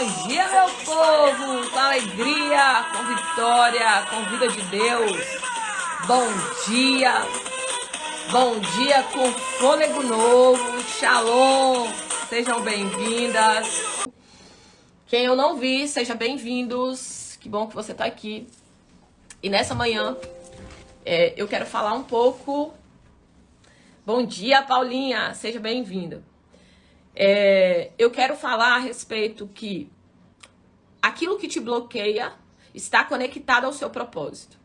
dia, meu povo! Com alegria, com vitória, com vida de Deus. Bom dia! Bom dia com fôlego novo. Shalom! Sejam bem-vindas. Quem eu não vi, sejam bem-vindos. Que bom que você está aqui. E nessa manhã, eu quero falar um pouco... Bom dia, Paulinha! Seja bem-vinda. Eu quero falar a respeito que aquilo que te bloqueia está conectado ao seu propósito.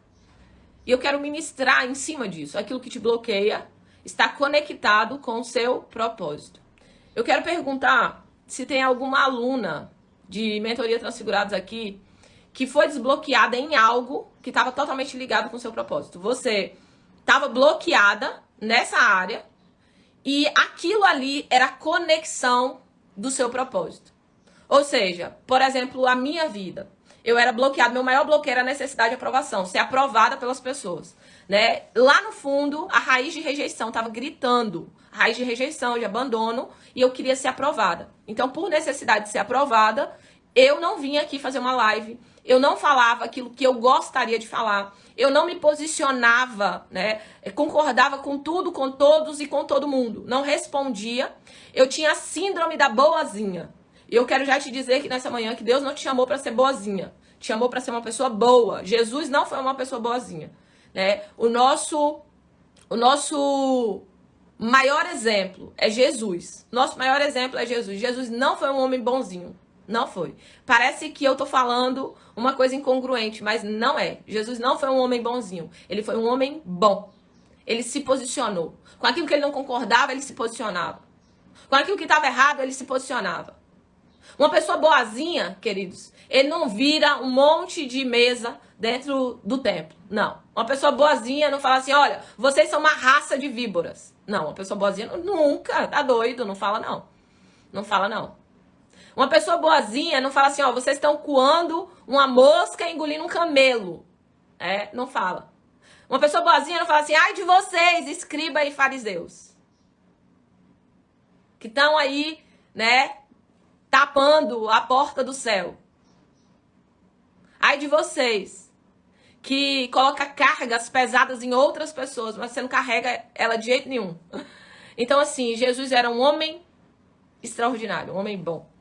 E eu quero ministrar em cima disso. Aquilo que te bloqueia está conectado com o seu propósito. Eu quero perguntar se tem alguma aluna de mentoria Transfigurados aqui que foi desbloqueada em algo que estava totalmente ligado com o seu propósito. Você estava bloqueada nessa área e aquilo ali era a conexão do seu propósito. Ou seja, por exemplo, a minha vida. Eu era bloqueada, meu maior bloqueio era a necessidade de aprovação, ser aprovada pelas pessoas, né? Lá no fundo, a raiz de rejeição estava gritando, a raiz de rejeição, de abandono, e eu queria ser aprovada. Então, por necessidade de ser aprovada, eu não vinha aqui fazer uma live, eu não falava aquilo que eu gostaria de falar, eu não me posicionava, né? Concordava com tudo, com todos e com todo mundo, não respondia. Eu tinha a síndrome da boazinha. E eu quero já te dizer que nessa manhã que Deus não te chamou para ser boazinha, te chamou para ser uma pessoa boa. Jesus não foi uma pessoa boazinha, né? O nosso maior exemplo é Jesus. Nosso maior exemplo é Jesus. Jesus não foi um homem bonzinho. Não foi. Parece que eu tô falando uma coisa incongruente, mas não é. Jesus não foi um homem bonzinho. Ele foi um homem bom. Ele se posicionou. Com aquilo que ele não concordava, ele se posicionava. Com aquilo que estava errado, ele se posicionava. Uma pessoa boazinha, queridos, ele não vira um monte de mesa dentro do templo. Não. Uma pessoa boazinha não fala assim, olha, vocês são uma raça de víboras. Não, uma pessoa boazinha nunca, tá doido, não fala não. Não fala não. Uma pessoa boazinha não fala assim, ó, vocês estão coando uma mosca e engolindo um camelo. Não fala. Uma pessoa boazinha não fala assim, ai de vocês, escriba e fariseus. Que estão aí, né, tapando a porta do céu. Ai de vocês, que coloca cargas pesadas em outras pessoas, mas você não carrega ela de jeito nenhum. Então, assim, Jesus era um homem extraordinário, um homem bom.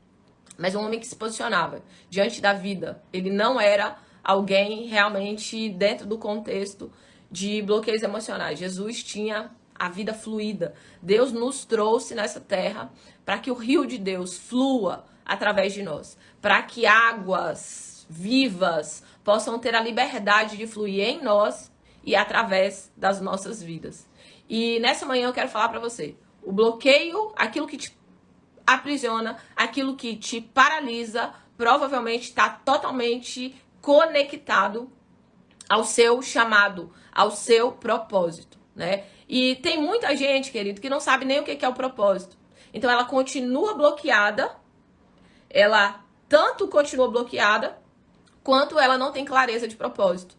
Mas um homem que se posicionava diante da vida. Ele não era alguém realmente dentro do contexto de bloqueios emocionais. Jesus tinha a vida fluida. Deus nos trouxe nessa terra para que o rio de Deus flua através de nós. Para que águas vivas possam ter a liberdade de fluir em nós e através das nossas vidas. E nessa manhã eu quero falar para você. O bloqueio, aquilo que te aprisiona, aquilo que te paralisa, provavelmente está totalmente conectado ao seu chamado, ao seu propósito, né? E tem muita gente, querido, que não sabe nem o que é o propósito. Então ela continua bloqueada, ela tanto continua bloqueada, quanto ela não tem clareza de propósito.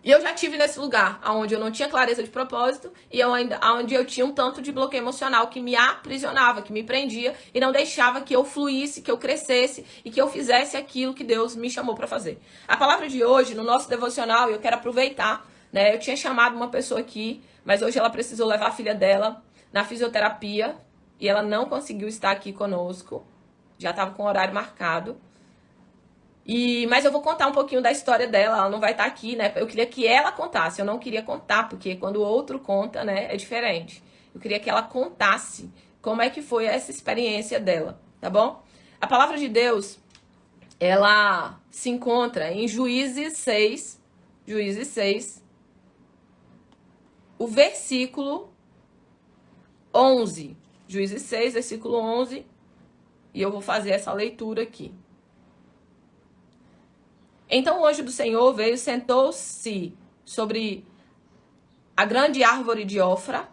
E eu já tive nesse lugar, onde eu não tinha clareza de propósito e onde eu tinha um tanto de bloqueio emocional que me aprisionava, que me prendia e não deixava que eu fluísse, que eu crescesse e que eu fizesse aquilo que Deus me chamou para fazer. A palavra de hoje, no nosso devocional, eu quero aproveitar, né? Eu tinha chamado uma pessoa aqui, mas hoje ela precisou levar a filha dela na fisioterapia e ela não conseguiu estar aqui conosco, já estava com o horário marcado. Mas eu vou contar um pouquinho da história dela, ela não vai estar aqui, né? Eu queria que ela contasse, eu não queria contar, porque quando o outro conta, né, é diferente. Eu queria que ela contasse como é que foi essa experiência dela, tá bom? A palavra de Deus, ela se encontra em Juízes 6, o versículo 11. Juízes 6, versículo 11, e eu vou fazer essa leitura aqui. Então o anjo do Senhor veio e sentou-se sobre a grande árvore de Ofra,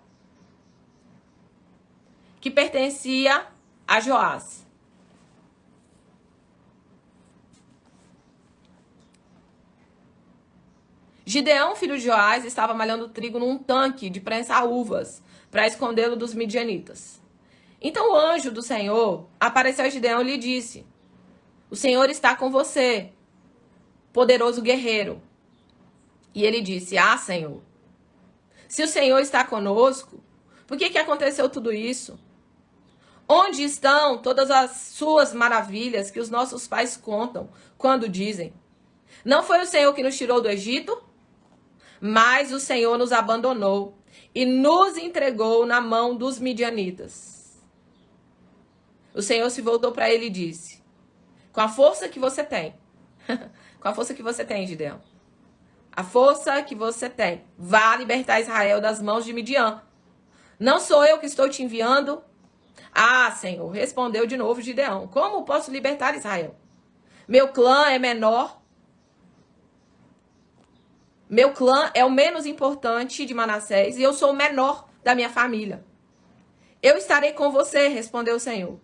que pertencia a Joás. Gideão, filho de Joás, estava malhando trigo num tanque de prensar uvas, para escondê-lo dos midianitas. Então o anjo do Senhor apareceu a Gideão e lhe disse: O Senhor está com você, poderoso guerreiro. E ele disse: ah, Senhor, se o Senhor está conosco, por que aconteceu tudo isso? Onde estão todas as suas maravilhas que os nossos pais contam quando dizem: não foi o Senhor que nos tirou do Egito? Mas o Senhor nos abandonou e nos entregou na mão dos midianitas. O Senhor se voltou para ele e disse: com a força que você tem, com a força que você tem, Gideão, a força que você tem, vá libertar Israel das mãos de Midian. Não sou eu que estou te enviando? Ah, Senhor, respondeu de novo Gideão: como posso libertar Israel? Meu clã é menor. Meu clã é o menos importante de Manassés e eu sou o menor da minha família. Eu estarei com você, respondeu o Senhor,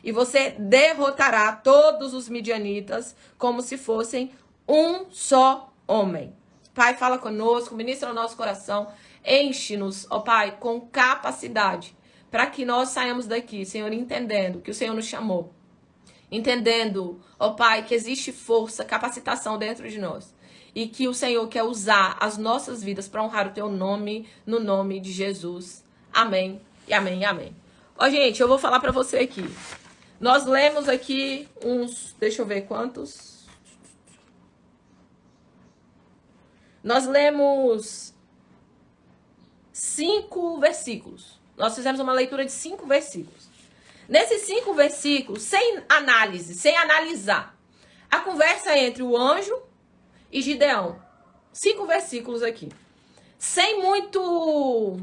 e você derrotará todos os midianitas como se fossem um só homem. Pai, fala conosco, ministra o nosso coração, enche-nos, ó Pai, com capacidade para que nós saiamos daqui, Senhor, entendendo que o Senhor nos chamou. Entendendo, ó Pai, que existe força, capacitação dentro de nós. E que o Senhor quer usar as nossas vidas para honrar o Teu nome, no nome de Jesus. Amém e amém e amém. Ó, gente, eu vou falar para você aqui. Nós lemos aqui uns... Deixa eu ver quantos. Nós lemos 5 versículos. Nós fizemos uma leitura de 5 versículos. Nesses 5 versículos, sem análise, sem analisar, a conversa entre o anjo e Gideão. 5 versículos aqui. Sem muito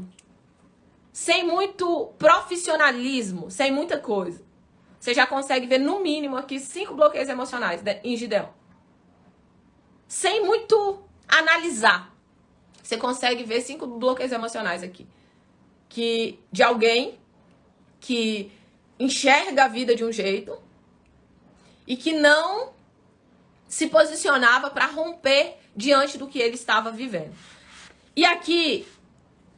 profissionalismo, sem muita coisa. Você já consegue ver, no mínimo, aqui 5 bloqueios emocionais em Gideão. Sem muito analisar. Você consegue ver 5 bloqueios emocionais aqui. Que de alguém que enxerga a vida de um jeito e que não se posicionava para romper diante do que ele estava vivendo. E aqui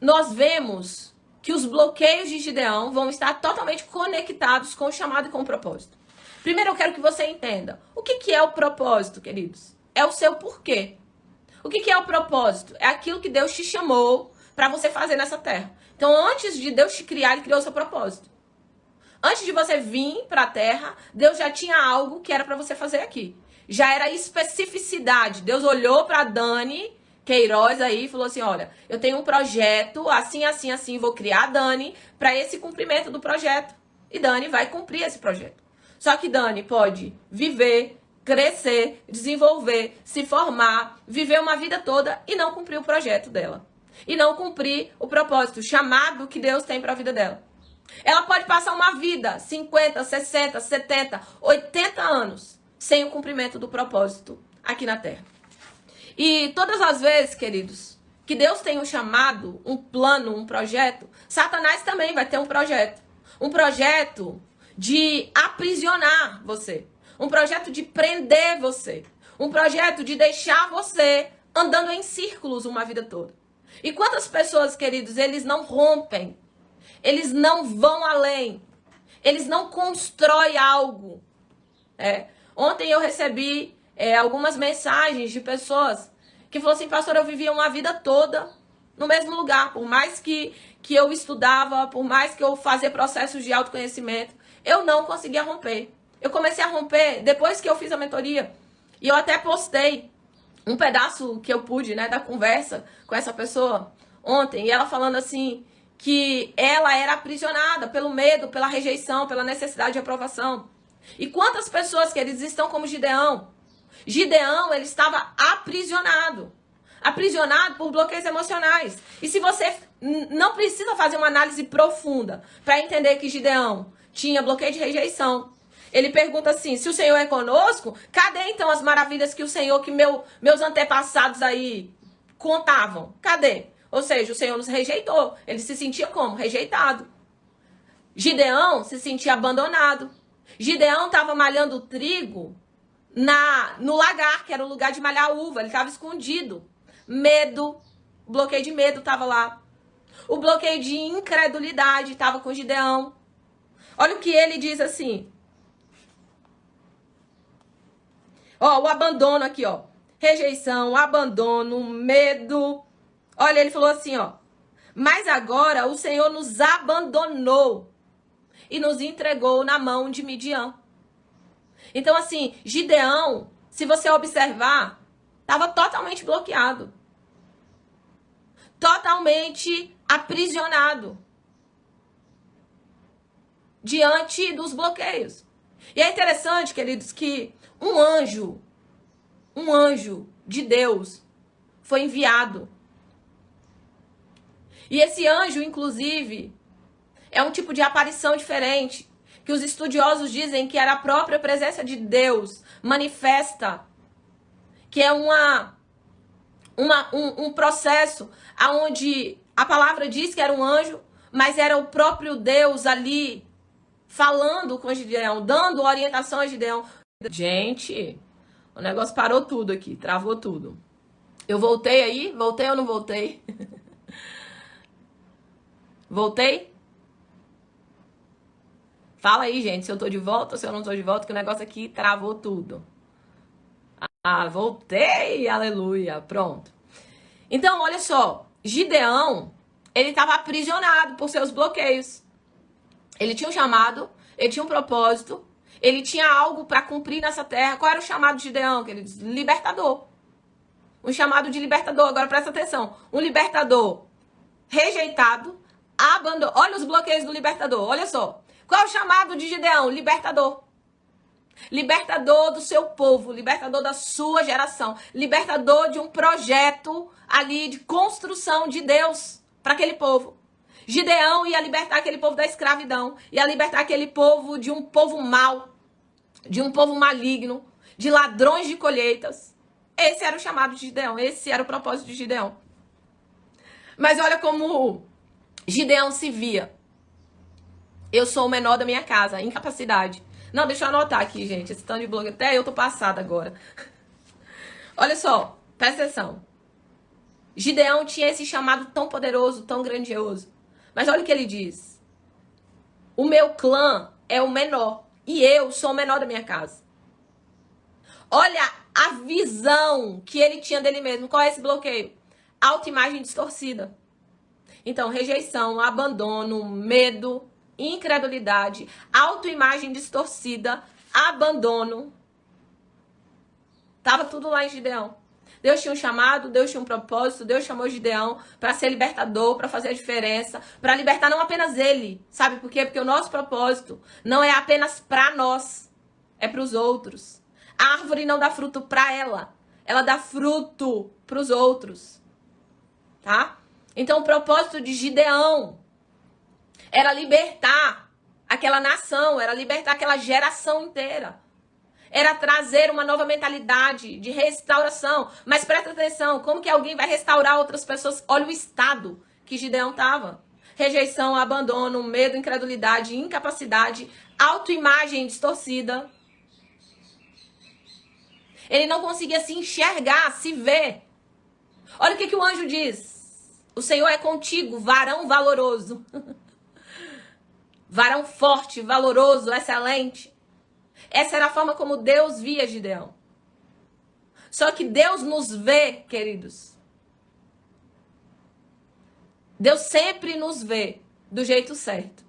nós vemos que os bloqueios de Gideão vão estar totalmente conectados com o chamado e com o propósito. Primeiro eu quero que você entenda. O que é o propósito, queridos? É o seu porquê. O que é o propósito? É aquilo que Deus te chamou para você fazer nessa terra. Então, antes de Deus te criar, Ele criou o seu propósito. Antes de você vir para a terra, Deus já tinha algo que era para você fazer aqui. Já era especificidade. Deus olhou para Dani Queiroz aí e falou assim: olha, eu tenho um projeto assim, assim, assim, vou criar a Dani para esse cumprimento do projeto. E Dani vai cumprir esse projeto. Só que Dani pode viver, crescer, desenvolver, se formar, viver uma vida toda e não cumprir o projeto dela. E não cumprir o propósito, o chamado que Deus tem para a vida dela. Ela pode passar uma vida, 50, 60, 70, 80 anos, sem o cumprimento do propósito aqui na Terra. E todas as vezes, queridos, que Deus tem um chamado, um plano, um projeto, Satanás também vai ter um projeto. Um projeto de aprisionar você. Um projeto de prender você. Um projeto de deixar você andando em círculos uma vida toda. E quantas pessoas, queridos, eles não rompem, eles não vão além, eles não constroem algo. Ontem eu recebi algumas mensagens de pessoas que falaram assim: pastor, eu vivia uma vida toda no mesmo lugar, por mais que eu estudava, por mais que eu fazia processos de autoconhecimento, eu não conseguia romper. Eu comecei a romper depois que eu fiz a mentoria, e eu até postei um pedaço que eu pude, da conversa com essa pessoa ontem, e ela falando assim, que ela era aprisionada pelo medo, pela rejeição, pela necessidade de aprovação. E quantas pessoas, queridos, estão como Gideão? Gideão, ele estava aprisionado por bloqueios emocionais. E se você não precisa fazer uma análise profunda para entender que Gideão tinha bloqueio de rejeição. Ele pergunta assim: se o Senhor é conosco, cadê então as maravilhas que o Senhor, que meus antepassados aí contavam? Cadê? Ou seja, o Senhor nos rejeitou. Ele se sentia como? Rejeitado. Gideão se sentia abandonado. Gideão estava malhando trigo no lagar, que era o lugar de malhar uva. Ele estava escondido. Medo, o bloqueio de medo estava lá. O bloqueio de incredulidade estava com Gideão. Olha o que ele diz assim. Ó, o abandono aqui, ó. Rejeição, abandono, medo. Olha, ele falou assim, ó. Mas agora o Senhor nos abandonou e nos entregou na mão de Midian. Então, assim, Gideão, se você observar, estava totalmente bloqueado. Totalmente aprisionado diante dos bloqueios. E é interessante, queridos, que um anjo de Deus foi enviado. E esse anjo, inclusive, é um tipo de aparição diferente, que os estudiosos dizem que era a própria presença de Deus manifesta, que é um processo onde a palavra diz que era um anjo, mas era o próprio Deus ali falando com Gideão, dando orientação a Gideão. Gente, o negócio parou tudo aqui, travou tudo. Eu voltei aí? Voltei ou não voltei? Voltei? Fala aí, gente, se eu tô de volta ou se eu não tô de volta, que o negócio aqui travou tudo. Ah, voltei, aleluia, pronto. Então, olha só, Gideão, ele estava aprisionado por seus bloqueios. Ele tinha um chamado, ele tinha um propósito, ele tinha algo para cumprir nessa terra. Qual era o chamado de Gideão, queridos? Libertador. Um chamado de libertador, agora presta atenção. Um libertador rejeitado, abandonou. Olha os bloqueios do libertador, olha só. Qual é o chamado de Gideão? Libertador. Libertador do seu povo, libertador da sua geração, libertador de um projeto ali de construção de Deus para aquele povo. Gideão ia libertar aquele povo da escravidão, ia libertar aquele povo de um povo mau, de um povo maligno, de ladrões de colheitas. Esse era o chamado de Gideão, esse era o propósito de Gideão. Mas olha como Gideão se via. Eu sou o menor da minha casa, incapacidade. Não, deixa eu anotar aqui, gente, esse tanto de blog, até eu tô passada agora. Olha só, presta atenção. Gideão tinha esse chamado tão poderoso, tão grandioso. Mas olha o que ele diz. O meu clã é o menor e eu sou o menor da minha casa. Olha a visão que ele tinha dele mesmo. Qual é esse bloqueio? Autoimagem distorcida. Então, rejeição, abandono, medo, incredulidade, autoimagem distorcida, abandono. Tava tudo lá em Gideão. Deus tinha um chamado, Deus tinha um propósito, Deus chamou Gideão para ser libertador, para fazer a diferença, para libertar não apenas ele. Sabe por quê? Porque o nosso propósito não é apenas para nós, é para os outros. A árvore não dá fruto para ela dá fruto para os outros. Tá? Então o propósito de Gideão era libertar aquela nação, era libertar aquela geração inteira. Era trazer uma nova mentalidade de restauração. Mas presta atenção, como que alguém vai restaurar outras pessoas? Olha o estado que Gideão estava. Rejeição, abandono, medo, incredulidade, incapacidade, autoimagem distorcida. Ele não conseguia se enxergar, se ver. Olha o que o anjo diz. O Senhor é contigo, varão valoroso. Varão forte, valoroso, excelente. Essa era a forma como Deus via Gideão. Só que Deus nos vê, queridos. Deus sempre nos vê do jeito certo.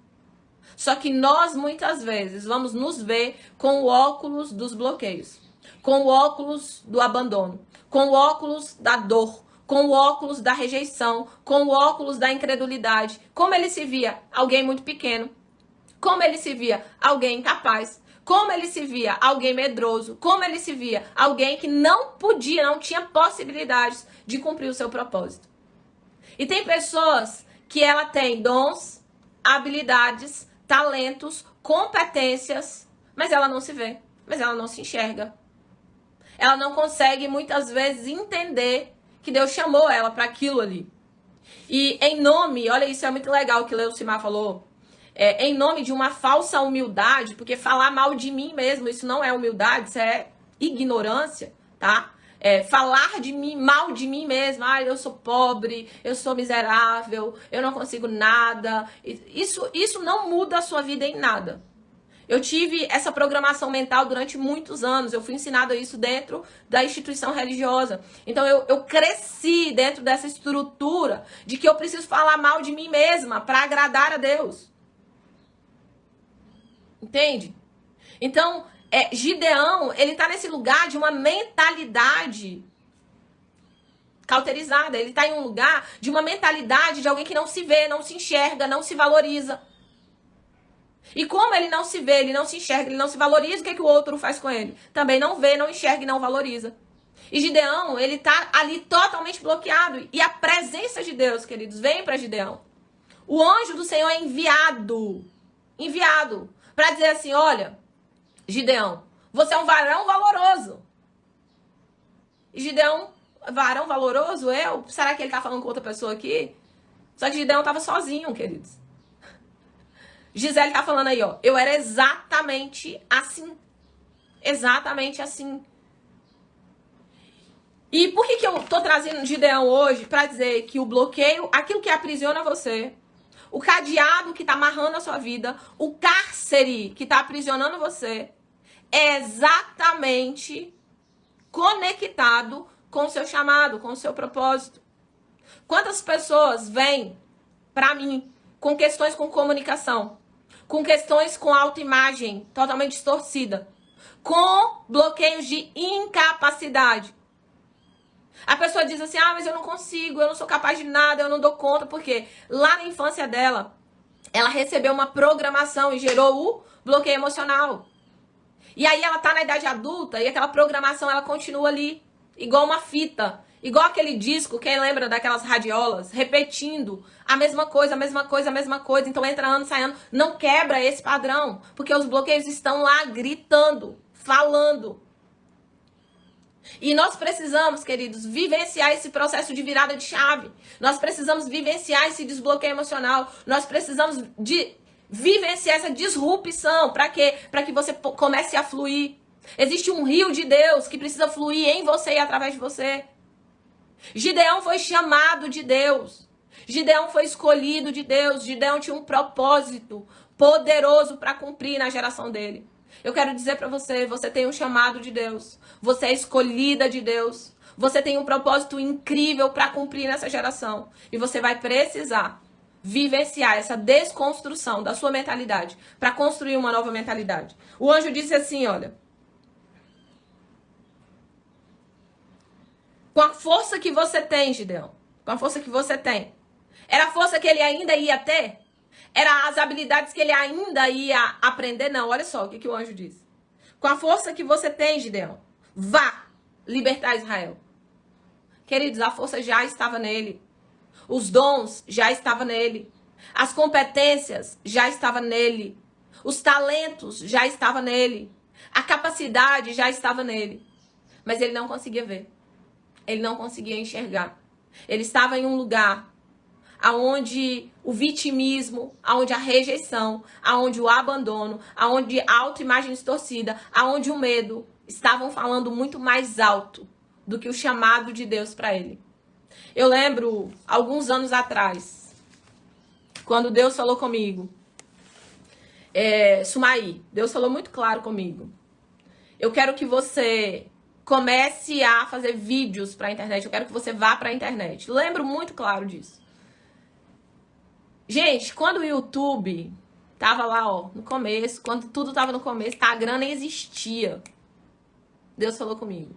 Só que nós, muitas vezes, vamos nos ver com o óculos dos bloqueios. Com o óculos do abandono. Com o óculos da dor. Com o óculos da rejeição. Com o óculos da incredulidade. Como ele se via? Alguém muito pequeno. Como ele se via? Alguém incapaz. Como ele se via? Alguém medroso. Como ele se via? Alguém que não podia, não tinha possibilidades de cumprir o seu propósito. E tem pessoas que ela tem dons, habilidades, talentos, competências, mas ela não se vê, mas ela não se enxerga. Ela não consegue muitas vezes entender que Deus chamou ela para aquilo ali. E em nome, olha, isso é muito legal que o Leucimar falou, em nome de uma falsa humildade, porque falar mal de mim mesmo, isso não é humildade, isso é ignorância, tá? Falar de mim, mal de mim mesmo, eu sou pobre, eu sou miserável, eu não consigo nada, isso não muda a sua vida em nada. Eu tive essa programação mental durante muitos anos. Eu fui ensinada isso dentro da instituição religiosa. Então eu cresci dentro dessa estrutura de que eu preciso falar mal de mim mesma para agradar a Deus. Entende? Então, Gideão, ele tá nesse lugar de uma mentalidade cauterizada. Ele tá em um lugar de uma mentalidade de alguém que não se vê, não se enxerga, não se valoriza. E como ele não se vê, ele não se enxerga, ele não se valoriza, o que, é que o outro faz com ele? Também não vê, não enxerga e não valoriza. E Gideão, ele tá ali totalmente bloqueado. E a presença de Deus, queridos, vem para Gideão. O anjo do Senhor é enviado para dizer assim, olha, Gideão, você é um varão valoroso. E Gideão, varão valoroso? Eu? Será que ele tá falando com outra pessoa aqui? Só que Gideão tava sozinho, queridos. Gisele tá falando aí, ó. Eu era exatamente assim. Exatamente assim. E por que eu tô trazendo Gideão hoje? Pra dizer que o bloqueio, aquilo que aprisiona você, o cadeado que tá amarrando a sua vida, o cárcere que tá aprisionando você, é exatamente conectado com o seu chamado, com o seu propósito. Quantas pessoas vêm pra mim com questões com comunicação, com questões com autoimagem totalmente distorcida, com bloqueios de incapacidade. A pessoa diz assim, mas eu não consigo, eu não sou capaz de nada, eu não dou conta, porque lá na infância dela, ela recebeu uma programação e gerou o bloqueio emocional. E aí ela tá na idade adulta e aquela programação, ela continua ali, igual uma fita. Igual aquele disco, quem lembra daquelas radiolas, repetindo a mesma coisa, a mesma coisa, a mesma coisa. Então entra ano, sai ano, não quebra esse padrão, porque os bloqueios estão lá gritando, falando. E nós precisamos, queridos, vivenciar esse processo de virada de chave. Nós precisamos vivenciar esse desbloqueio emocional. Nós precisamos de vivenciar essa disrupção. Para quê? Para que você comece a fluir. Existe um rio de Deus que precisa fluir em você e através de você. Gideão foi chamado de Deus. Gideão foi escolhido de Deus. Gideão tinha um propósito poderoso para cumprir na geração dele. Eu quero dizer para você, você tem um chamado de Deus. Você é escolhida de Deus. Você tem um propósito incrível para cumprir nessa geração. E você vai precisar vivenciar essa desconstrução da sua mentalidade para construir uma nova mentalidade. O anjo disse assim, olha, com a força que você tem, Gideão, com a força que você tem, era a força que ele ainda ia ter? Era as habilidades que ele ainda ia aprender? Não, olha só o que o anjo diz. Com a força que você tem, Gideão, vá libertar Israel. Queridos, a força já estava nele. Os dons já estavam nele. As competências já estavam nele. Os talentos já estavam nele. A capacidade já estava nele. Mas ele não conseguia ver. Ele não conseguia enxergar. Ele estava em um lugar aonde o vitimismo, aonde a rejeição, aonde o abandono, aonde a autoimagem distorcida, aonde o medo estavam falando muito mais alto do que o chamado de Deus para ele. Eu lembro, alguns anos atrás, quando Deus falou comigo, Sumaí, Deus falou muito claro comigo. Eu quero que você comece a fazer vídeos para a internet, eu quero que você vá para a internet. Lembro muito claro disso. Gente, quando o YouTube tava lá, ó, no começo, quando tudo tava no começo, Instagram nem existia. Deus falou comigo.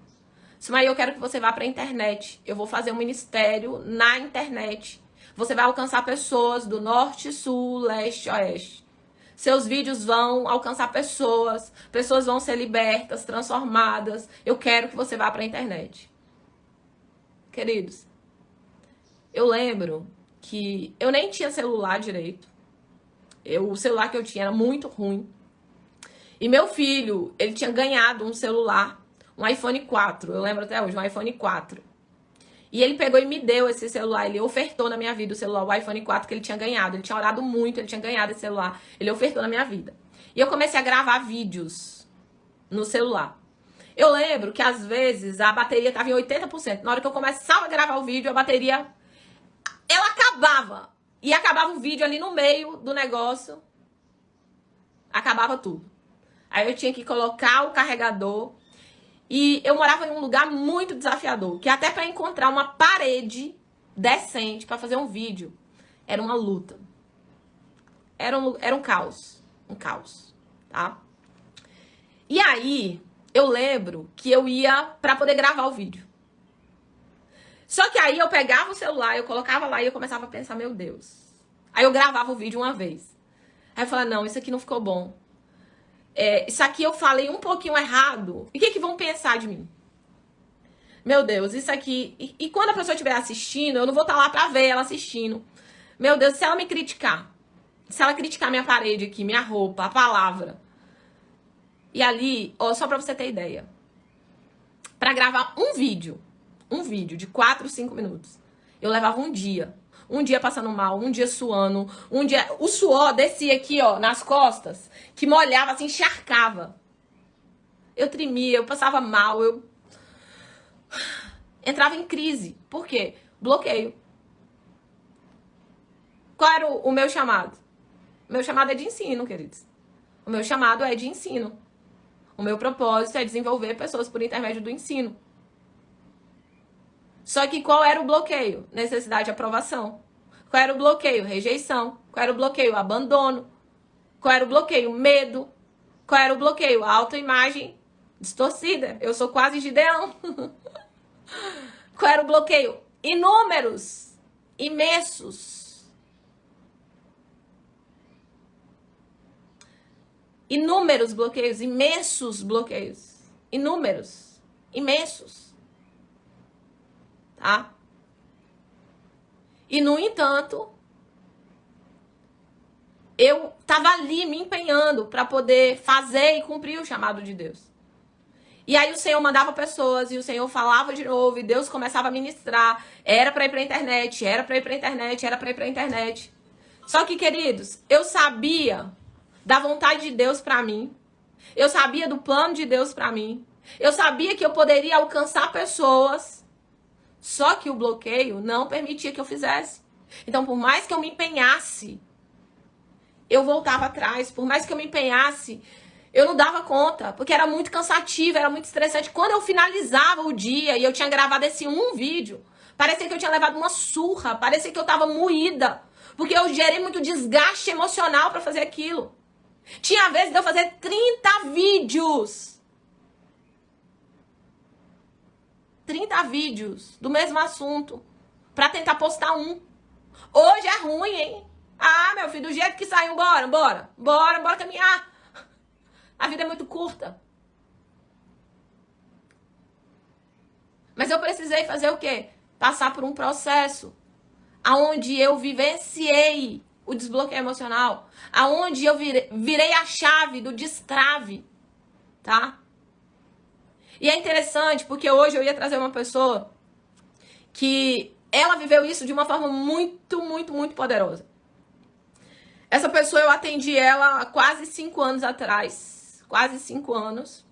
Sumaí, eu quero que você vá pra internet. Eu vou fazer um ministério na internet. Você vai alcançar pessoas do norte, sul, leste, oeste. Seus vídeos vão alcançar pessoas. Pessoas vão ser libertas, transformadas. Eu quero que você vá pra internet. Queridos, eu lembro que eu nem tinha celular direito. O celular que eu tinha era muito ruim. E meu filho, ele tinha ganhado um celular, um iPhone 4. Eu lembro até hoje, um iPhone 4. E ele pegou e me deu esse celular. Ele ofertou na minha vida o celular, o iPhone 4 que ele tinha ganhado. Ele tinha orado muito, ele tinha ganhado esse celular. Ele ofertou na minha vida. E eu comecei a gravar vídeos no celular. Eu lembro que às vezes a bateria estava em 80%. Na hora que eu começava a gravar o vídeo, a bateria... ela acabava. E acabava o vídeo ali no meio do negócio. Acabava tudo. Aí eu tinha que colocar o carregador. E eu morava em um lugar muito desafiador, que até para encontrar uma parede decente para fazer um vídeo era uma luta. Era um caos. Um caos, tá? E aí, eu lembro que eu ia para poder gravar o vídeo. Só que aí eu pegava o celular, eu colocava lá e eu começava a pensar, meu Deus. Aí eu gravava o vídeo uma vez. Aí eu falava, não, isso aqui não ficou bom. Isso aqui eu falei um pouquinho errado. E o que vão pensar de mim? Meu Deus, isso aqui... E quando a pessoa estiver assistindo, eu não vou estar lá pra ver ela assistindo. Meu Deus, se ela me criticar, se ela criticar minha parede aqui, minha roupa, a palavra. E ali, ó, só pra você ter ideia. Pra gravar um vídeo de 4, 5 minutos, eu levava um dia. Um dia passando mal, um dia suando, um dia... O suor descia aqui, ó, nas costas, que molhava, assim, encharcava. Eu tremia, eu passava mal, eu... entrava em crise. Por quê? Bloqueio. Qual era o meu chamado? O meu chamado é de ensino, queridos. O meu chamado é de ensino. O meu propósito é desenvolver pessoas por intermédio do ensino. Só que qual era o bloqueio? Necessidade de aprovação. Qual era o bloqueio? Rejeição. Qual era o bloqueio? Abandono. Qual era o bloqueio? Medo. Qual era o bloqueio? Autoimagem distorcida. Eu sou quase Gideão. Qual era o bloqueio? Inúmeros. Imensos. Inúmeros bloqueios. Imensos bloqueios. Inúmeros. Imensos. Tá? E, no entanto, eu estava ali me empenhando para poder fazer e cumprir o chamado de Deus. E aí o Senhor mandava pessoas e o Senhor falava de novo e Deus começava a ministrar. Era para ir para a internet, era para ir para a internet, era para ir para a internet. Só que, queridos, eu sabia da vontade de Deus para mim. Eu sabia do plano de Deus para mim. Eu sabia que eu poderia alcançar pessoas. Só que o bloqueio não permitia que eu fizesse. Então, por mais que eu me empenhasse, eu voltava atrás. Por mais que eu me empenhasse, eu não dava conta. Porque era muito cansativo, era muito estressante. Quando eu finalizava o dia e eu tinha gravado esse um vídeo, parecia que eu tinha levado uma surra. Parecia que eu tava moída. Porque eu gerei muito desgaste emocional pra fazer aquilo. Tinha vezes de eu fazer 30 vídeos. 30 vídeos do mesmo assunto pra tentar postar um. Hoje é ruim, hein? Ah, meu filho, do jeito que saiu, bora caminhar. A vida é muito curta. Mas eu precisei fazer o quê? Passar por um processo aonde eu vivenciei o desbloqueio emocional, aonde eu virei a chave do destrave, tá? E é interessante porque hoje eu ia trazer uma pessoa que ela viveu isso de uma forma muito, muito, muito poderosa. Essa pessoa eu atendi ela há quase 5 anos atrás. Quase 5 anos.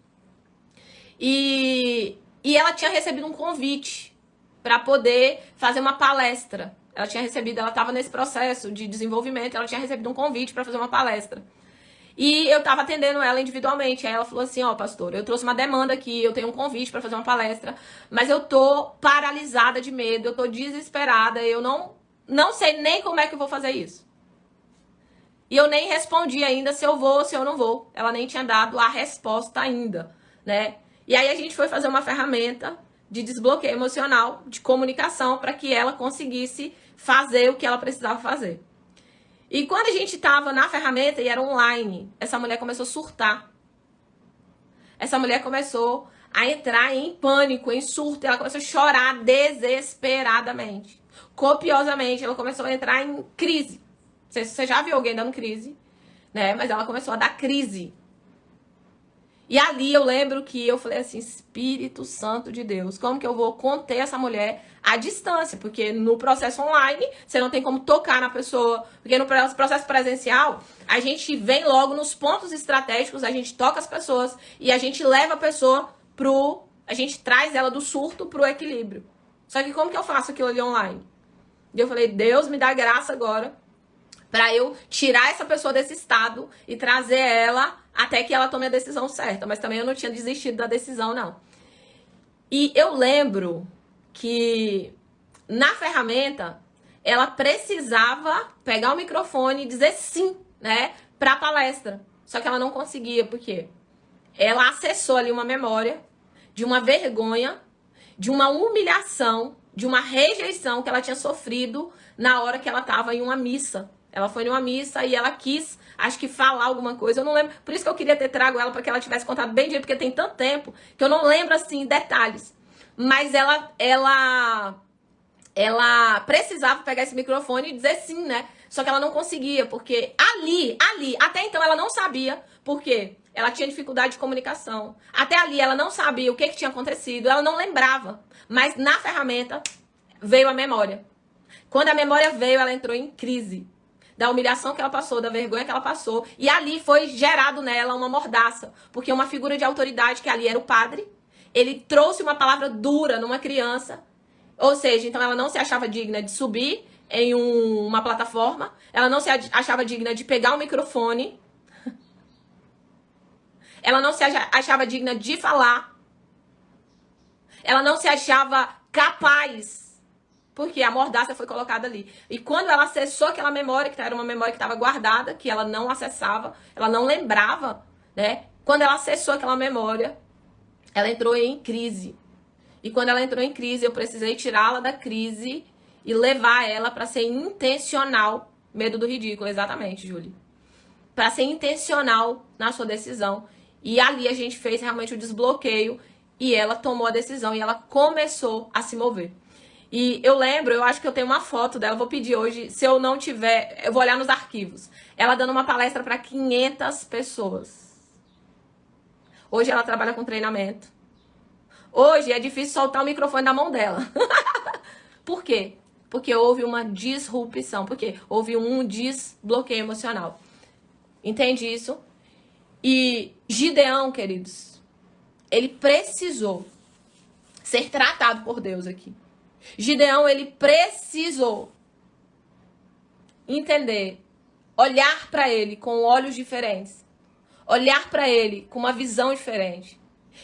E ela tinha recebido um convite para poder fazer uma palestra. Ela estava nesse processo de desenvolvimento, ela tinha recebido um convite para fazer uma palestra. E eu tava atendendo ela individualmente. Aí ela falou assim, ó, pastor, eu trouxe uma demanda aqui, eu tenho um convite para fazer uma palestra, mas eu tô paralisada de medo, eu tô desesperada, eu não sei nem como é que eu vou fazer isso. E eu nem respondi ainda se eu vou ou se eu não vou. Ela nem tinha dado a resposta ainda, né? E aí a gente foi fazer uma ferramenta de desbloqueio emocional, de comunicação, para que ela conseguisse fazer o que ela precisava fazer. E quando a gente tava na ferramenta e era online, essa mulher começou a surtar. Essa mulher começou a entrar em pânico, em surto. Ela começou a chorar desesperadamente. Copiosamente, ela começou a entrar em crise. Você já viu alguém dando crise, né? Mas ela começou a dar crise. E ali eu lembro que eu falei assim, Espírito Santo de Deus, como que eu vou conter essa mulher à distância? Porque no processo online, você não tem como tocar na pessoa. Porque no processo presencial, a gente vem logo nos pontos estratégicos, a gente toca as pessoas e a gente leva a pessoa a gente traz ela do surto pro equilíbrio. Só que como que eu faço aquilo ali online? E eu falei, Deus me dá graça agora para eu tirar essa pessoa desse estado e trazer ela até que ela tome a decisão certa. Mas também eu não tinha desistido da decisão, não. E eu lembro que na ferramenta ela precisava pegar o microfone e dizer sim, né, para a palestra. Só que ela não conseguia, porque ela acessou ali uma memória de uma vergonha, de uma humilhação, de uma rejeição que ela tinha sofrido na hora que ela estava em uma missa. Ela foi em uma missa e ela quis, acho que falar alguma coisa, eu não lembro. Por isso que eu queria ter trago ela para que ela tivesse contado bem direito, porque tem tanto tempo que eu não lembro assim detalhes. Mas ela precisava pegar esse microfone e dizer sim, né? Só que ela não conseguia, porque ali, até então ela não sabia, porque ela tinha dificuldade de comunicação. Até ali ela não sabia o que tinha acontecido, ela não lembrava. Mas na ferramenta veio a memória. Quando a memória veio, ela entrou em crise. Da humilhação que ela passou, da vergonha que ela passou. E ali foi gerado nela uma mordaça. Porque uma figura de autoridade, que ali era o padre, ele trouxe uma palavra dura numa criança. Ou seja, então ela não se achava digna de subir em uma plataforma. Ela não se achava digna de pegar o microfone. Ela não se achava digna de falar. Ela não se achava capaz. Porque a mordaça foi colocada ali. E quando ela acessou aquela memória, que era uma memória que estava guardada, que ela não acessava, ela não lembrava, né? Quando ela acessou aquela memória, ela entrou em crise. E quando ela entrou em crise, eu precisei tirá-la da crise e levar ela para ser intencional. Medo do ridículo, exatamente, Júlia. Para ser intencional na sua decisão. E ali a gente fez realmente o desbloqueio e ela tomou a decisão e ela começou a se mover. E eu lembro, eu acho que eu tenho uma foto dela, eu vou pedir hoje, se eu não tiver, eu vou olhar nos arquivos. Ela dando uma palestra para 500 pessoas. Hoje ela trabalha com treinamento. Hoje é difícil soltar o microfone da mão dela. Por quê? Porque houve uma disrupção, porque houve um desbloqueio emocional. Entende isso? E Gideão, queridos, ele precisou ser tratado por Deus aqui. Gideão, ele precisou entender, olhar para ele com olhos diferentes, olhar para ele com uma visão diferente.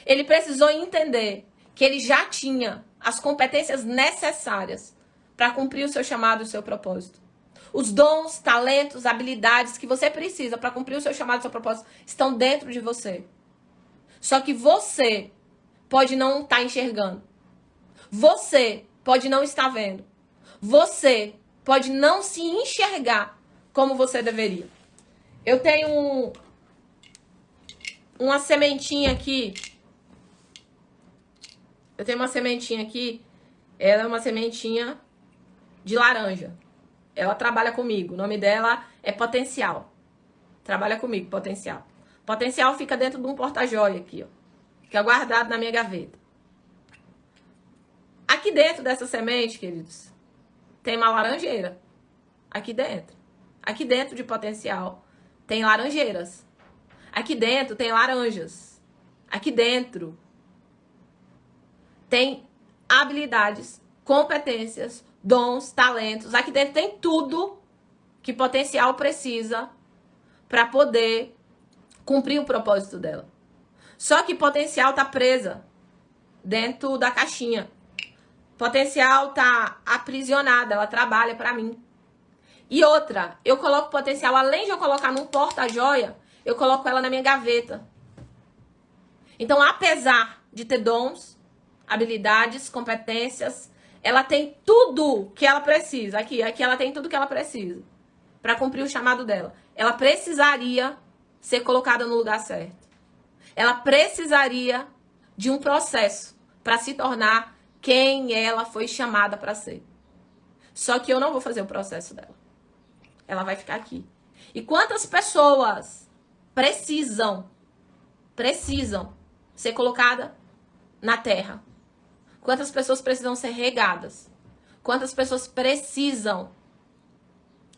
Ele precisou entender que ele já tinha as competências necessárias para cumprir o seu chamado e o seu propósito. Os dons, talentos, habilidades que você precisa para cumprir o seu chamado e o seu propósito estão dentro de você. Só que você pode não estar enxergando. Você pode não estar vendo. Você pode não se enxergar como você deveria. Eu tenho uma sementinha aqui. Eu tenho uma sementinha aqui. Ela é uma sementinha de laranja. Ela trabalha comigo. O nome dela é Potencial. Trabalha comigo, Potencial. Potencial fica dentro de um porta-joia aqui, ó. Fica guardado na minha gaveta. Aqui dentro dessa semente, queridos, tem uma laranjeira. Aqui dentro. Aqui dentro de Potencial tem laranjeiras. Aqui dentro tem laranjas. Aqui dentro tem habilidades, competências, dons, talentos. Aqui dentro tem tudo que Potencial precisa para poder cumprir o propósito dela. Só que Potencial tá presa dentro da caixinha. Potencial tá aprisionada, ela trabalha para mim. E outra, eu coloco Potencial, além de eu colocar num porta-joia, eu coloco ela na minha gaveta. Então, apesar de ter dons, habilidades, competências, ela tem tudo que ela precisa. Aqui ela tem tudo que ela precisa para cumprir o chamado dela. Ela precisaria ser colocada no lugar certo. Ela precisaria de um processo para se tornar quem ela foi chamada para ser. Só que eu não vou fazer o processo dela. Ela vai ficar aqui. E quantas pessoas precisam ser colocadas na terra? Quantas pessoas precisam ser regadas? Quantas pessoas precisam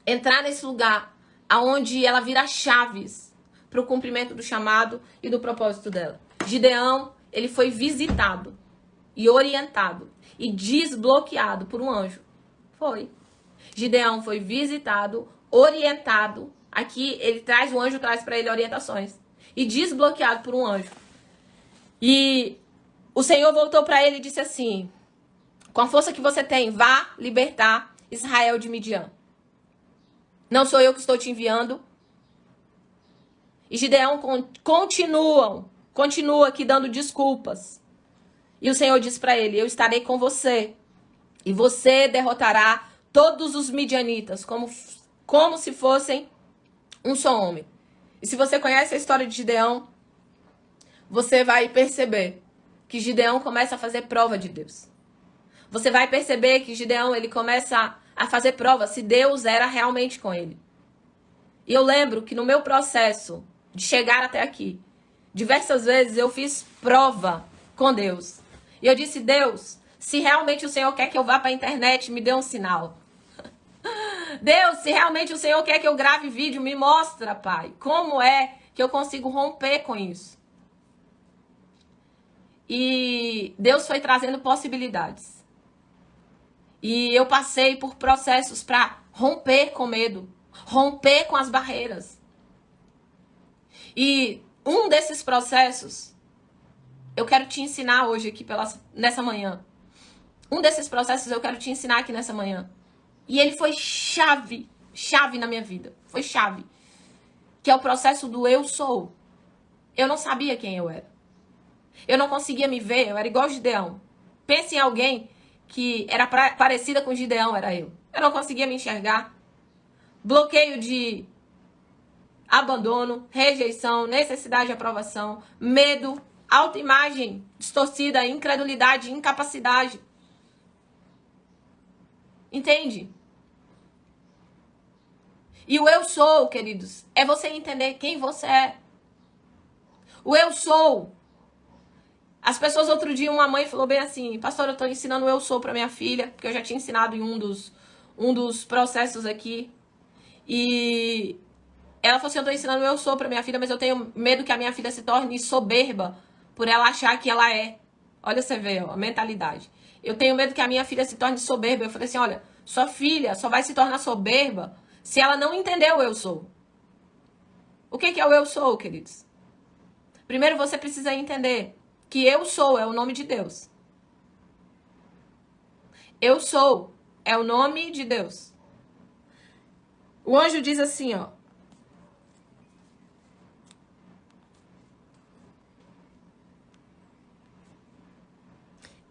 entrar nesse lugar aonde ela vira chaves para o cumprimento do chamado e do propósito dela? Gideão, ele foi visitado e orientado e desbloqueado por um anjo. Foi. Gideão foi visitado, orientado. Aqui ele traz, o anjo traz para ele orientações. E desbloqueado por um anjo. E o Senhor voltou para ele e disse assim: com a força que você tem, vá libertar Israel de Midian. Não sou eu que estou te enviando. E Gideão continua aqui dando desculpas. E o Senhor disse para ele: eu estarei com você. E você derrotará todos os midianitas, como se fossem um só homem. E se você conhece a história de Gideão, você vai perceber que Gideão começa a fazer prova de Deus. Você vai perceber que Gideão, ele começa a fazer prova se Deus era realmente com ele. E eu lembro que no meu processo de chegar até aqui, diversas vezes eu fiz prova com Deus. E eu disse: Deus, se realmente o Senhor quer que eu vá para a internet, me dê um sinal. Deus, se realmente o Senhor quer que eu grave vídeo, me mostra, Pai, como é que eu consigo romper com isso. E Deus foi trazendo possibilidades. E eu passei por processos para romper com medo, romper com as barreiras. E um desses processos, eu quero te ensinar hoje aqui nessa manhã. Um desses processos eu quero te ensinar aqui nessa manhã. E ele foi chave na minha vida. Foi chave. Que é o processo do eu sou. Eu não sabia quem eu era. Eu não conseguia me ver, eu era igual Gideão. Pense em alguém que era parecida com Gideão, era eu. Eu não conseguia me enxergar. Bloqueio de abandono, rejeição, necessidade de aprovação, medo, autoimagem distorcida, incredulidade, incapacidade. Entende? E o eu sou, queridos, é você entender quem você é. O eu sou. As pessoas, outro dia, uma mãe falou bem assim: pastor, eu tô ensinando o eu sou pra minha filha, porque eu já tinha ensinado em um dos processos aqui. E ela falou assim: eu tô ensinando o eu sou pra minha filha, mas eu tenho medo que a minha filha se torne soberba por ela achar que ela é. Olha, você vê, ó, a mentalidade. Eu tenho medo que a minha filha se torne soberba. Eu falei assim: olha, sua filha só vai se tornar soberba se ela não entender o eu sou. O que é o eu sou, queridos? Primeiro você precisa entender que eu sou é o nome de Deus. Eu sou é o nome de Deus. O anjo diz assim, ó: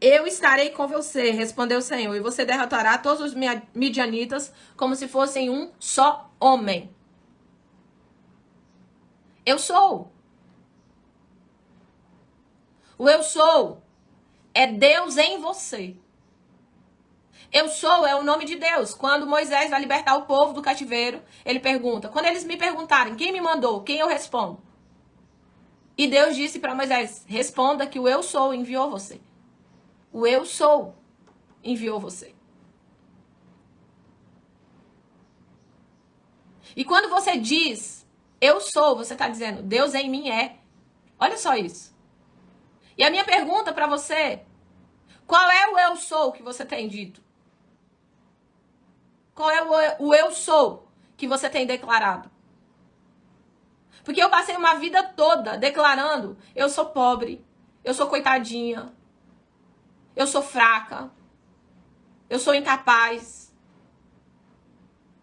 eu estarei com você, respondeu o Senhor, e você derrotará todos os midianitas como se fossem um só homem. Eu sou. O eu sou é Deus em você. Eu sou é o nome de Deus. Quando Moisés vai libertar o povo do cativeiro, ele pergunta: quando eles me perguntarem quem me mandou, quem eu respondo? E Deus disse para Moisés: responda que o eu sou enviou você. O eu sou enviou você. E quando você diz eu sou, você está dizendo Deus em mim é. Olha só isso. E a minha pergunta para você: qual é o eu sou que você tem dito? Qual é o eu sou que você tem declarado? Porque eu passei uma vida toda declarando: eu sou pobre, eu sou coitadinha, eu sou fraca, eu sou incapaz.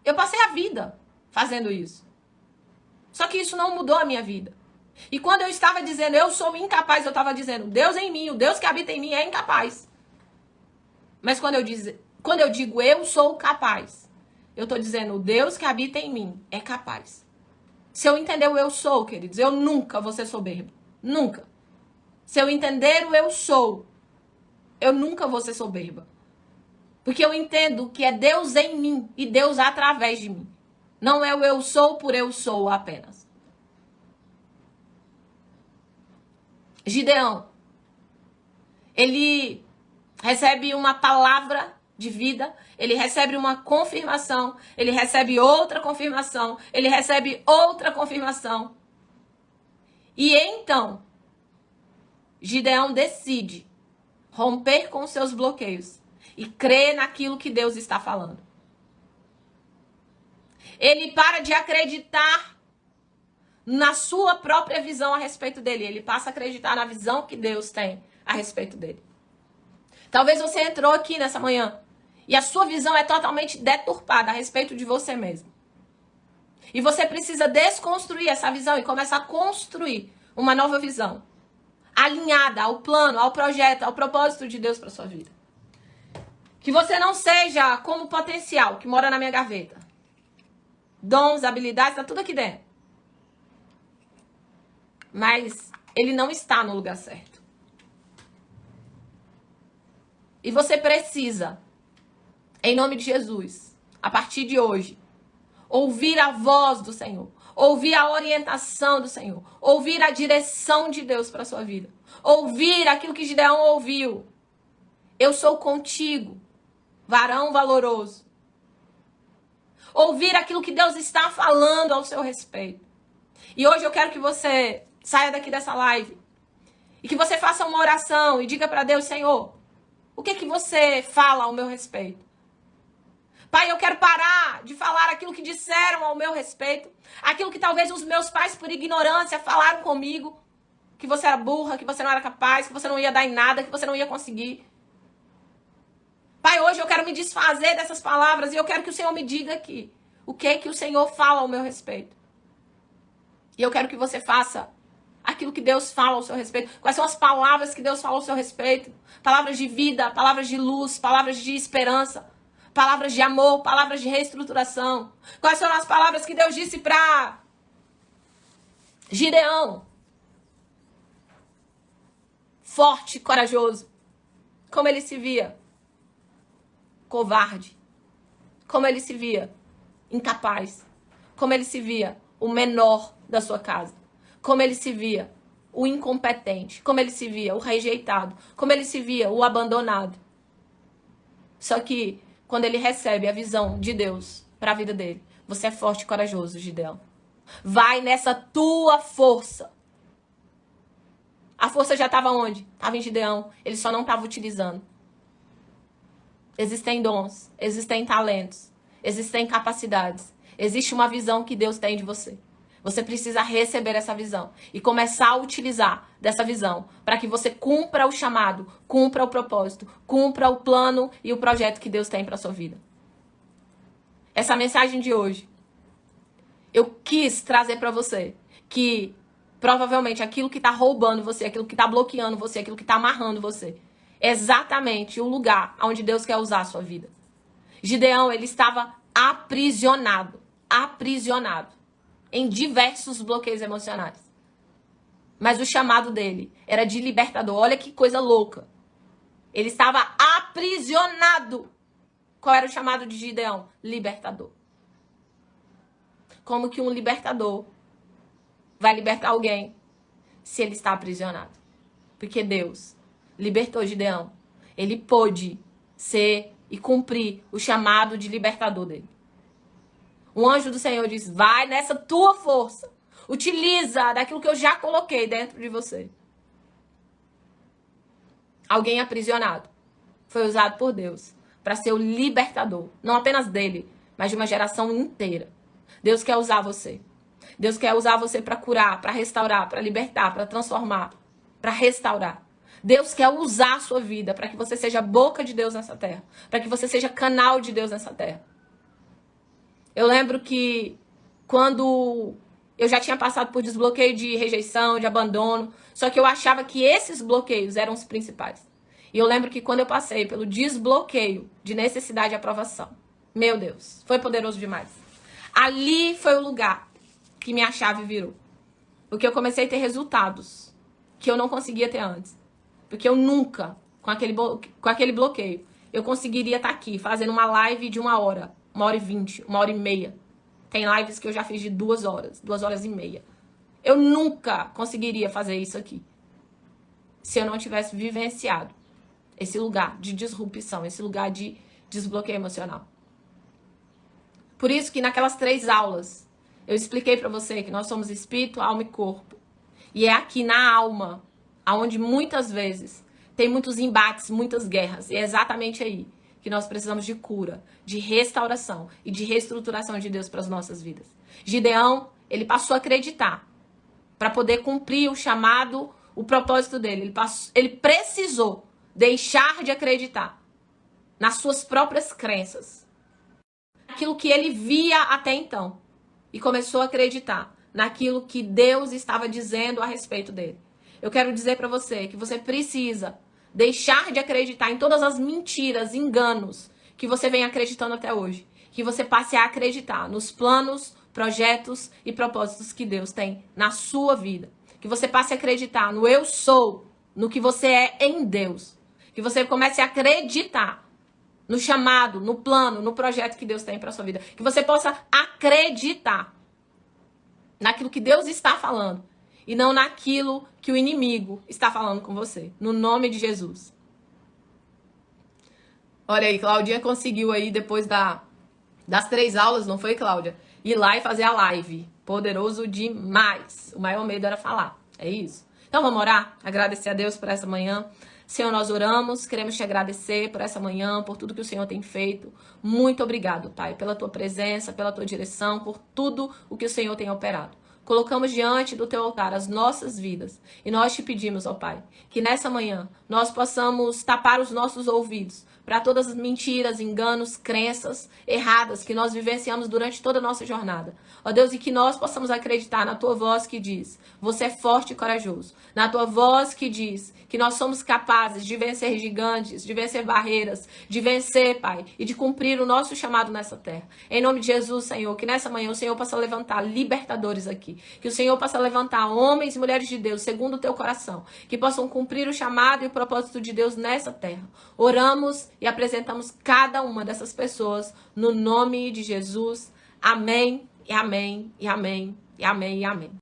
Eu passei a vida fazendo isso. Só que isso não mudou a minha vida. E quando eu estava dizendo eu sou incapaz, eu estava dizendo Deus em mim, o Deus que habita em mim é incapaz. Mas quando eu digo eu sou capaz, eu estou dizendo o Deus que habita em mim é capaz. Se eu entender o eu sou, queridos, eu nunca vou ser soberbo. Nunca. Se eu entender o eu sou, eu nunca vou ser soberba. Porque eu entendo que é Deus em mim e Deus através de mim. Não é o eu sou por eu sou apenas. Gideão, ele recebe uma palavra de vida, ele recebe uma confirmação, ele recebe outra confirmação, ele recebe outra confirmação. E então, Gideão decide romper com seus bloqueios e crer naquilo que Deus está falando. Ele para de acreditar na sua própria visão a respeito dele. Ele passa a acreditar na visão que Deus tem a respeito dele. Talvez você entrou aqui nessa manhã e a sua visão é totalmente deturpada a respeito de você mesmo. E você precisa desconstruir essa visão e começar a construir uma nova visão, alinhada ao plano, ao projeto, ao propósito de Deus para sua vida. Que você não seja como o potencial que mora na minha gaveta. Dons, habilidades, tá tudo aqui dentro. Mas ele não está no lugar certo. E você precisa, em nome de Jesus, a partir de hoje, ouvir a voz do Senhor, ouvir a orientação do Senhor, ouvir a direção de Deus para a sua vida, ouvir aquilo que Gideão ouviu. Eu sou contigo, varão valoroso. Ouvir aquilo que Deus está falando ao seu respeito. E hoje eu quero que você saia daqui dessa live e que você faça uma oração e diga para Deus: Senhor, o que você fala ao meu respeito? Pai, eu quero parar de falar aquilo que disseram ao meu respeito, aquilo que talvez os meus pais, por ignorância, falaram comigo, que você era burra, que você não era capaz, que você não ia dar em nada, que você não ia conseguir. Pai, hoje eu quero me desfazer dessas palavras e eu quero que o Senhor me diga aqui o que o Senhor fala ao meu respeito. E eu quero que você faça aquilo que Deus fala ao seu respeito. Quais são as palavras que Deus fala ao seu respeito? Palavras de vida, palavras de luz, palavras de esperança, palavras de amor, palavras de reestruturação. Quais são as palavras que Deus disse para Gideão? Forte, corajoso. Como ele se via? Covarde. Como ele se via? Incapaz. Como ele se via? O menor da sua casa. Como ele se via? O incompetente. Como ele se via? O rejeitado. Como ele se via? O abandonado. Só que quando ele recebe a visão de Deus para a vida dele, você é forte e corajoso, Gideão. Vai nessa tua força. A força já estava onde? Estava em Gideão. Ele só não estava utilizando. Existem dons, existem talentos, existem capacidades. Existe uma visão que Deus tem de você. Você precisa receber essa visão e começar a utilizar dessa visão para que você cumpra o chamado, cumpra o propósito, cumpra o plano e o projeto que Deus tem para a sua vida. Essa mensagem de hoje, eu quis trazer para você que provavelmente aquilo que está roubando você, aquilo que está bloqueando você, aquilo que está amarrando você, é exatamente o lugar onde Deus quer usar a sua vida. Gideão, ele estava aprisionado em diversos bloqueios emocionais. Mas o chamado dele era de libertador. Olha que coisa louca. Ele estava aprisionado. Qual era o chamado de Gideão? Libertador. Como que um libertador vai libertar alguém se ele está aprisionado? Porque Deus libertou Gideão. Ele pôde ser e cumprir o chamado de libertador dele. Um anjo do Senhor diz: vai nessa tua força. Utiliza daquilo que eu já coloquei dentro de você. Alguém aprisionado foi usado por Deus para ser o libertador. Não apenas dele, mas de uma geração inteira. Deus quer usar você. Deus quer usar você para curar, para restaurar, para libertar, para transformar, para restaurar. Deus quer usar a sua vida para que você seja a boca de Deus nessa terra. Para que você seja canal de Deus nessa terra. Eu lembro que quando eu já tinha passado por desbloqueio de rejeição, de abandono, só que eu achava que esses bloqueios eram os principais. E eu lembro que quando eu passei pelo desbloqueio de necessidade de aprovação, meu Deus, foi poderoso demais. Ali foi o lugar que minha chave virou. Porque eu comecei a ter resultados que eu não conseguia ter antes. Porque eu nunca, com aquele bloqueio, eu conseguiria estar aqui fazendo uma live de 1 hora, 1h20, 1h30. Tem lives que eu já fiz de 2 horas, 2h30. Eu nunca conseguiria fazer isso aqui se eu não tivesse vivenciado esse lugar de disrupção, esse lugar de desbloqueio emocional. Por isso que naquelas 3 aulas eu expliquei para você que nós somos espírito, alma e corpo. E é aqui na alma, onde muitas vezes tem muitos embates, muitas guerras. E é exatamente aí que nós precisamos de cura, de restauração e de reestruturação de Deus para as nossas vidas. Gideão, ele passou a acreditar para poder cumprir o chamado, o propósito dele. Ele precisou deixar de acreditar nas suas próprias crenças, naquilo que ele via até então, e começou a acreditar naquilo que Deus estava dizendo a respeito dele. Eu quero dizer para você que você precisa deixar de acreditar em todas as mentiras, enganos que você vem acreditando até hoje. Que você passe a acreditar nos planos, projetos e propósitos que Deus tem na sua vida. Que você passe a acreditar no eu sou, no que você é em Deus. Que você comece a acreditar no chamado, no plano, no projeto que Deus tem para sua vida. Que você possa acreditar naquilo que Deus está falando e não naquilo que o inimigo está falando com você. No nome de Jesus. Olha aí, Claudinha conseguiu aí, depois das 3 aulas, não foi, Cláudia? Ir lá e fazer a live. Poderoso demais. O maior medo era falar. É isso. Então vamos orar? Agradecer a Deus por essa manhã. Senhor, nós oramos, queremos te agradecer por essa manhã, por tudo que o Senhor tem feito. Muito obrigado, Pai, pela tua presença, pela tua direção, por tudo o que o Senhor tem operado. Colocamos diante do teu altar as nossas vidas e nós te pedimos, ó Pai, que nessa manhã nós possamos tapar os nossos ouvidos para todas as mentiras, enganos, crenças erradas que nós vivenciamos durante toda a nossa jornada. Ó Deus, e que nós possamos acreditar na tua voz que diz, você é forte e corajoso. Na tua voz que diz que nós somos capazes de vencer gigantes, de vencer barreiras, de vencer, Pai, e de cumprir o nosso chamado nessa terra. Em nome de Jesus, Senhor, que nessa manhã o Senhor possa levantar libertadores aqui. Que o Senhor possa levantar homens e mulheres de Deus, segundo o teu coração, que possam cumprir o chamado e o propósito de Deus nessa terra. Oramos e apresentamos cada uma dessas pessoas no nome de Jesus. Amém, e amém, e amém, e amém, e amém.